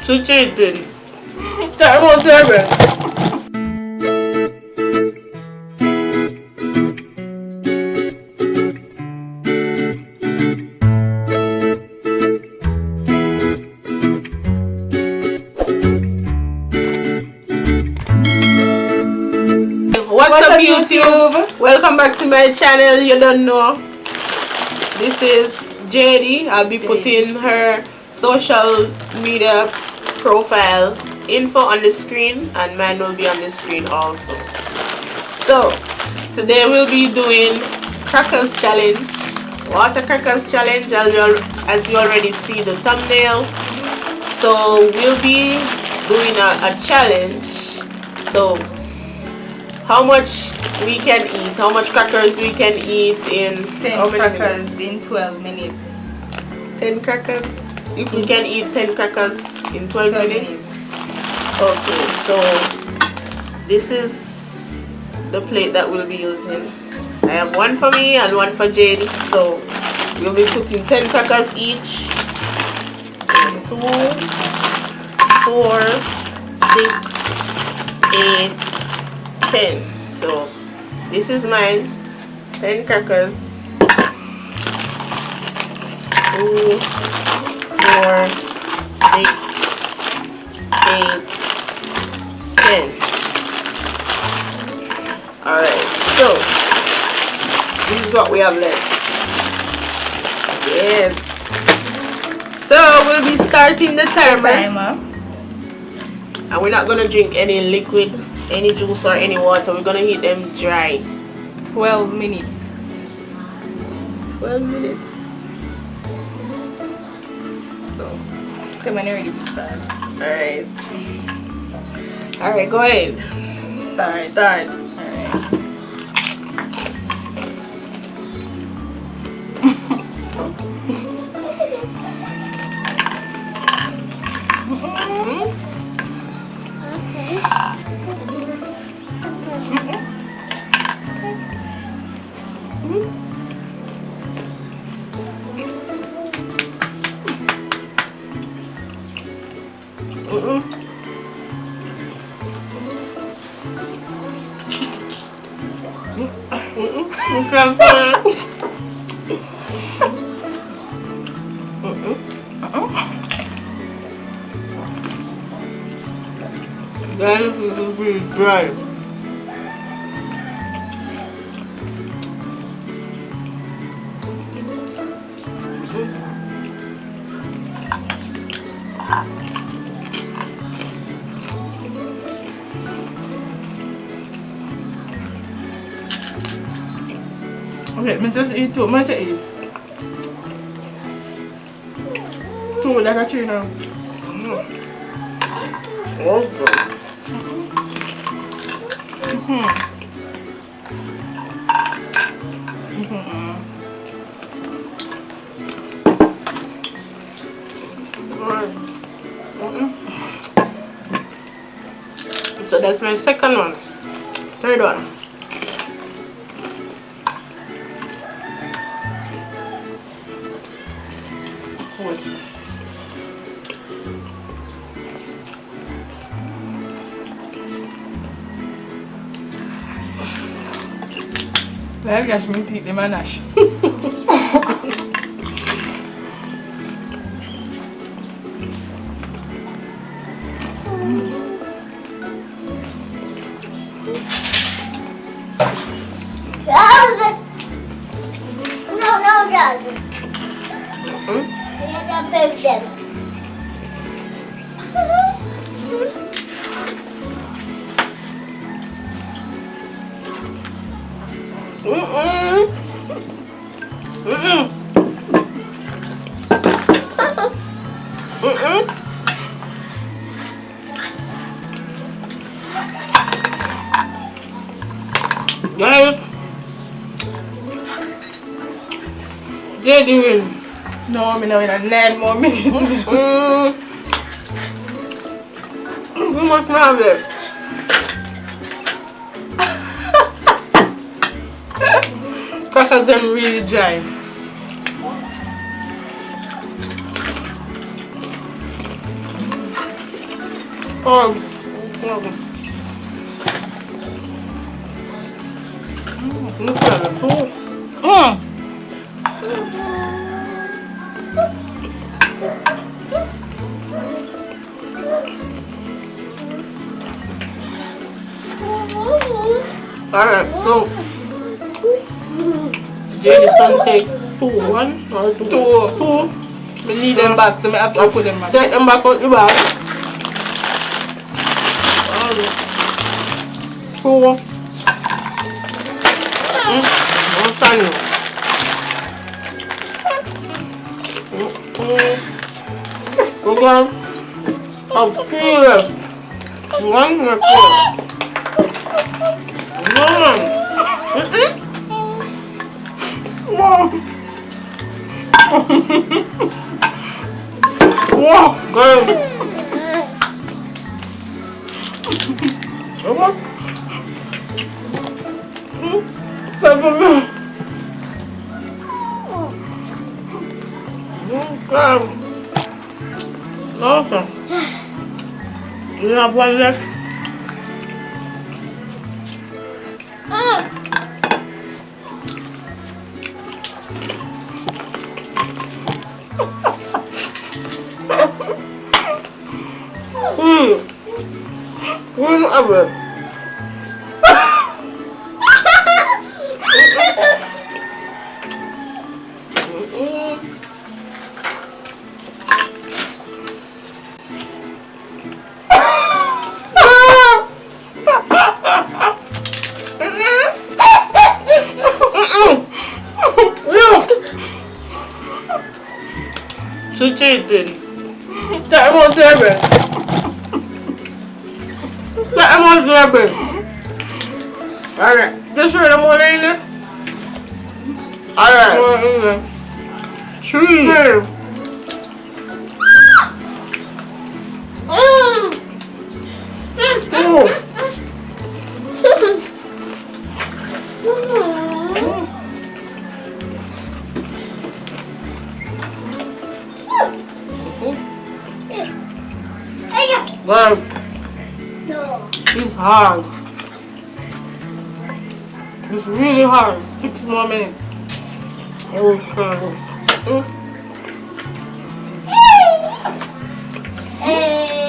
to cheating. Terrible, terrible. What's up YouTube? Welcome back to my channel. You don't know, this is JD. I'll be putting her social media profile info on the screen, and mine will be on the screen also. So today we'll be doing crackers challenge, water crackers challenge, as you already see the thumbnail. So we'll be doing a challenge. So how much we can eat, how much crackers we can eat in 10 crackers minutes? In 12 minutes. 10 crackers? If we can eat 10 crackers in 12 minutes? Okay, so this is the plate that we'll be using. I have one for me and one for Jade. So we'll be putting 10 crackers each. 2, 4, 6, 8, 10. So this is mine. 10 crackers. 2, 4, 6, 8, 10. Alright, so this is what we have left. Yes. So we'll be starting the timer. And we're not gonna drink any liquid, any juice or any water. We're gonna heat them dry. 12 minutes. 12 minutes. So come on, ready to start. Alright, go ahead. Start. Alright. Guys, this is really dry. Okay, let me just eat two. I'm to eat two like a tuna. So that's my second one. Third one. Well, guys, me eat them and ash. No, Dad. We have to pay them. Guys, they're doing. No, I'm in 9 more minutes. We must have it. Crackers them really dry. Oh. Look at it. Alright, so Jady's son take 2, 1 or 2? 2. We need them back, so I have to put them back. Take them back out the bag. 2. No funny. We're going to peel it. 1 more 4. No. Wow, good. Okay. 7 minutes. Okay. Awesome. You have 1 left? Whatever. She cheated. That was terrible. That was terrible. Alright, just show them more in there. Alright. 3. Well, it's hard. It's really hard. 6 more minutes. Okay.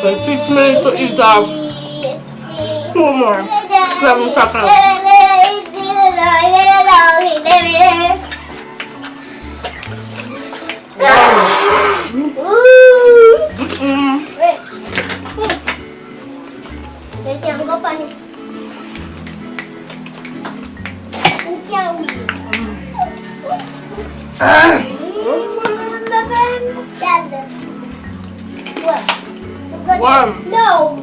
So 6 minutes to eat off. 2 more. 7 seconds. One. No.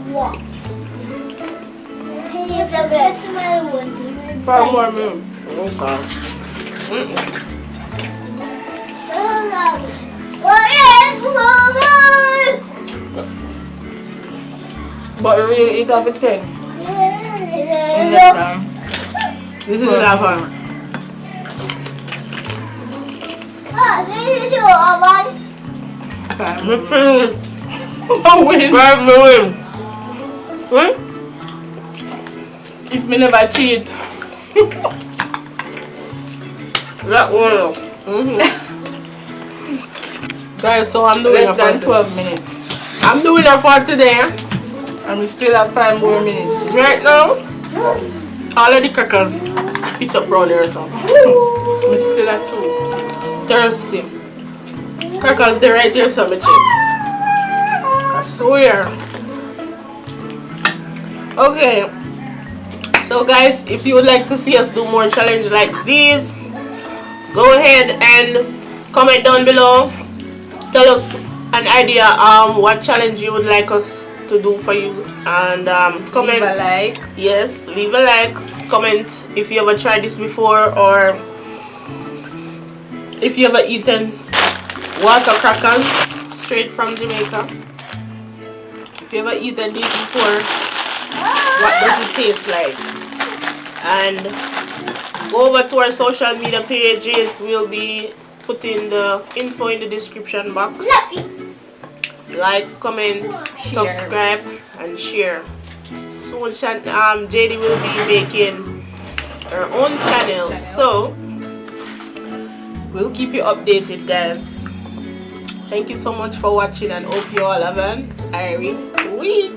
5 more minutes. Okay. But you really eat up at 10. This is enough. Me finish. Win. 5 minutes. What? If me never cheat. That oil. Guys, so I'm doing Less than 12 minutes. I'm doing it for today. And we still have 5 more minutes. Right now, all of the crackers, it's up around there. So. We still have 2. Thirsty. Crackers, they're right here, so my cheese. I swear. Okay. So guys, if you would like to see us do more challenges like these, go ahead and comment down below. Tell us an idea what challenge you would like us to do for you, and comment. Leave a like. Yes, leave a like. Comment if you ever tried this before, or if you ever eaten water crackers straight from Jamaica. If you ever eaten these before, what does it taste like? And go over to our social media pages. We'll be putting the info in the description box. like, comment, subscribe, and share. Soon, JD will be making her own channel, so we'll keep you updated, guys. Thank you so much for watching, and hope you all have an airy week.